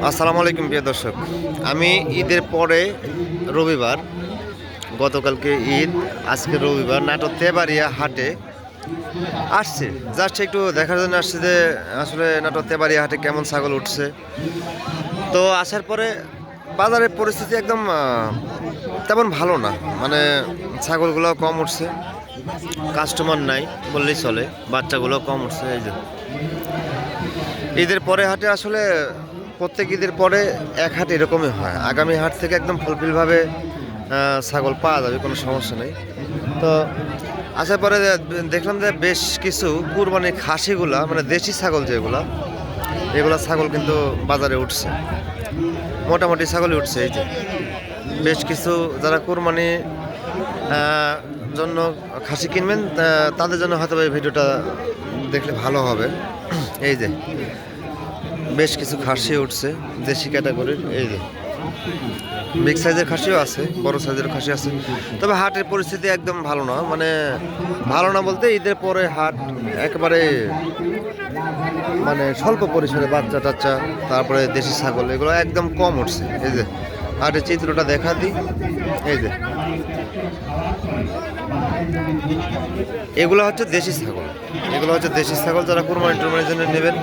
আসসালামু আলাইকুম প্রিয় দর্শক। আমি ঈদের পরে রবিবার, গতকালকে ঈদ, আজকে রবিবার, নাটোর তেবাড়িয়া হাটে আসছে। জাস্ট একটু দেখার জন্য আসছে যে আসলে নাটোর তেবাড়িয়া হাটে কেমন ছাগল উঠছে। তো আসার পরে বাজারের পরিস্থিতি একদম তেমন ভালো না, মানে ছাগলগুলো কম উঠছে, কাস্টমার নাই বললেই চলে, বাচ্চাগুলো কম উঠছে। এই যে ঈদের পরে হাটে আসলে প্রত্যেক ঈদের পরে এক হাট এরকমই হয়। আগামী হাট থেকে একদম ফুলফিলভাবে ছাগল পাওয়া যাবে, কোনো সমস্যা নেই। তো আসার পরে দেখলাম যে বেশ কিছু কুরবানির খাসিগুলা, মানে দেশি ছাগল যেগুলা, এগুলা ছাগল কিন্তু বাজারে উঠছে, মোটামুটি ছাগলই উঠছে। এই যে বেশ কিছু যারা কুরবানি জন্য খাসি কিনবেন তাদের জন্য হয়তো এই ভিডিওটা দেখলে ভালো হবে। এই যে বেশ কিছু খাসি উঠছে দেশি ক্যাটাগরির। এই যে বিগ সাইজের খাসিও আছে, বড় সাইজের খাসি আছে। তবে হাটের পরিস্থিতি একদম ভালো না, মানে ভালো না বলতে ঈদের পরে হাট একেবারে মানে স্বল্প পরিসরে বাচ্চা টাচ্চা, তারপরে দেশি ছাগল এগুলো একদম কম উঠছে। এই যে হাটের চিত্রটা দেখা দিই। এই যে এগুলো হচ্ছে দেশি ছাগল, এগুলো হচ্ছে দেশি ছাগল। যারা কুরবানি টুরবানির জন্য নেবেন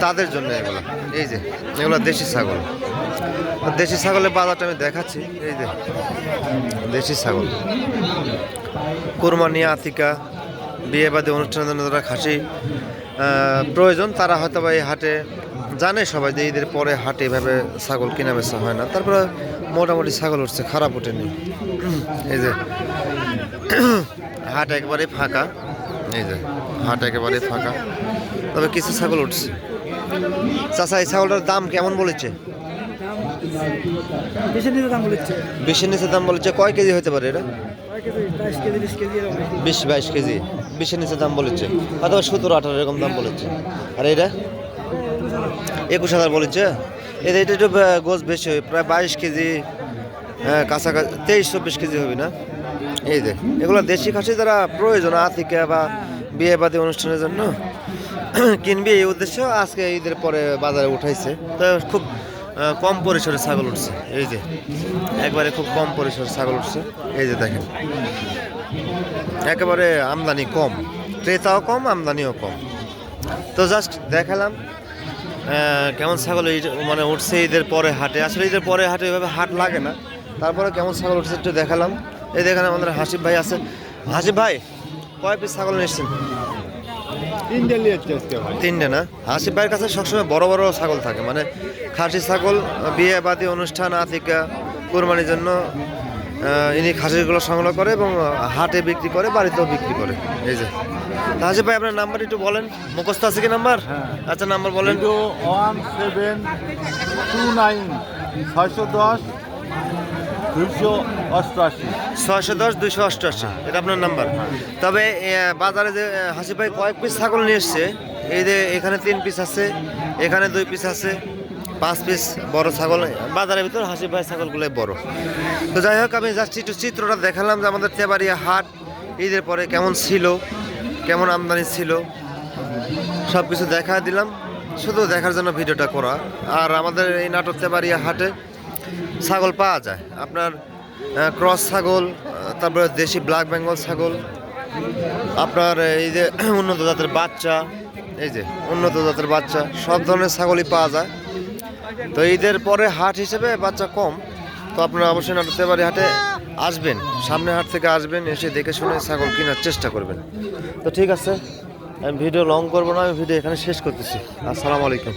তাদের জন্য এগুলো। এই যে এগুলো দেশি ছাগল, দেশি ছাগলের বাজারটা আমি দেখাচ্ছি। এই যে দেশি ছাগল, কুরবানি, আতিকা, বিয়ে বাদী অনুষ্ঠানের জন্য যারা খাসি প্রয়োজন তারা হয়তো বা এই হাটে জানে সবাই যে ঈদের পরে হাটে এভাবে ছাগল কেনা বেচা হয় না। তারপরে মোটামুটি ছাগল উঠছে, খারাপ ওঠেনি। এই যে হাট একেবারে ফাঁকা। এই যে হাট একেবারে ফাঁকা, তবে কিছু ছাগল উঠছে। চাচা, এই ছাগলটার দাম কেমন বলেছে? বেশি নিচে দাম বলেছে। কয় কেজি হতে পারে এটা? 20-22 কেজি, 20-এর নিচে দাম বলেছে, অথবা 17-18 এরকম দাম বলেছে। আর এটা 21,000 বলেছে। এটা একটু গোছ বেশি হবে, প্রায় 22 কেজি, কাছাকাছি 23-24 কেজি হবে না? এই যে এগুলো দেশি খাসি যারা প্রয়োজন আতিকা বা বিয়ে বাদী অনুষ্ঠানের জন্য কিনবি এই উদ্দেশ্য আজকে ঈদের পরে বাজারে উঠাইছে। তো খুব কম পরিসরে ছাগল উঠছে। এই যে একবারে খুব কম পরিসরে ছাগল উঠছে। এই যে দেখেন একেবারে আমদানি কম, ক্রেতাও কম, আমদানিও কম। তো জাস্ট দেখালাম কেমন ছাগল মানে উঠছে ঈদের পরে হাটে। আসলে ঈদের পরে হাটে এভাবে হাট লাগে না, তারপরে কেমন ছাগল উঠছে একটু দেখালাম। এই দেখেন আমাদের হাসিফ ভাই আছে। হাসিফ ভাই, কয় পিস ছাগল নিচ্ছেন? 3টে না? হাসিফ ভাইয়ের কাছে সবসময় বড় বড় ছাগল থাকে, মানে খাসি ছাগল, বিয়ে বাদী অনুষ্ঠান, আতিকা, কুরবানির জন্য ইনি খাসিগুলো সংগ্রহ করে এবং হাটে বিক্রি করে, বাড়িতেও বিক্রি করে। এই যে হাসিফ ভাই, আপনার নাম্বার একটু বলেন, মুখস্থ আছে কি নাম্বার? আচ্ছা নাম্বার বলেন। 172610-288 এটা আপনার নাম্বার। তবে বাজারে যে হাসিফ ভাই কয়েক পিস ছাগল নিয়ে এসছে, এই যে এখানে 3 পিস আছে, এখানে 2 পিস আছে, 5 পিস বড় ছাগল বাজারের ভিতর। হাসিফ ভাই ছাগলগুলোই বড়। তো যাই হোক, আমি জাস্ট একটু চিত্রটা দেখালাম যে আমাদের তেবাড়িয়া হাট ঈদের পরে কেমন ছিল, কেমন আমদানি ছিল, সব কিছু দেখা দিলাম, শুধু দেখার জন্য ভিডিওটা করা। আর আমাদের এই নাটোর তেবাড়িয়া হাটে ছাগল পাওয়া যায় আপনার ক্রস ছাগল, তারপরে দেশি ব্ল্যাক বেঙ্গল ছাগল, আপনার এই যে উন্নত জাতের বাচ্চা, এই যে উন্নত জাতের বাচ্চা, সব ধরনের ছাগলই পাওয়া যায়। তো ঈদের পরে হাট হিসেবে বাচ্চা কম। তো আপনারা অবশ্যই নাটোর তেবাড়িয়া হাটে আসবেন, সামনের হাট থেকে আসবেন, এসে দেখে শুনে ছাগল কেনার চেষ্টা করবেন। তো ঠিক আছে, আমি ভিডিও লং করবো না, আমি ভিডিও এখানে শেষ করতেছি। আসসালামু আলাইকুম।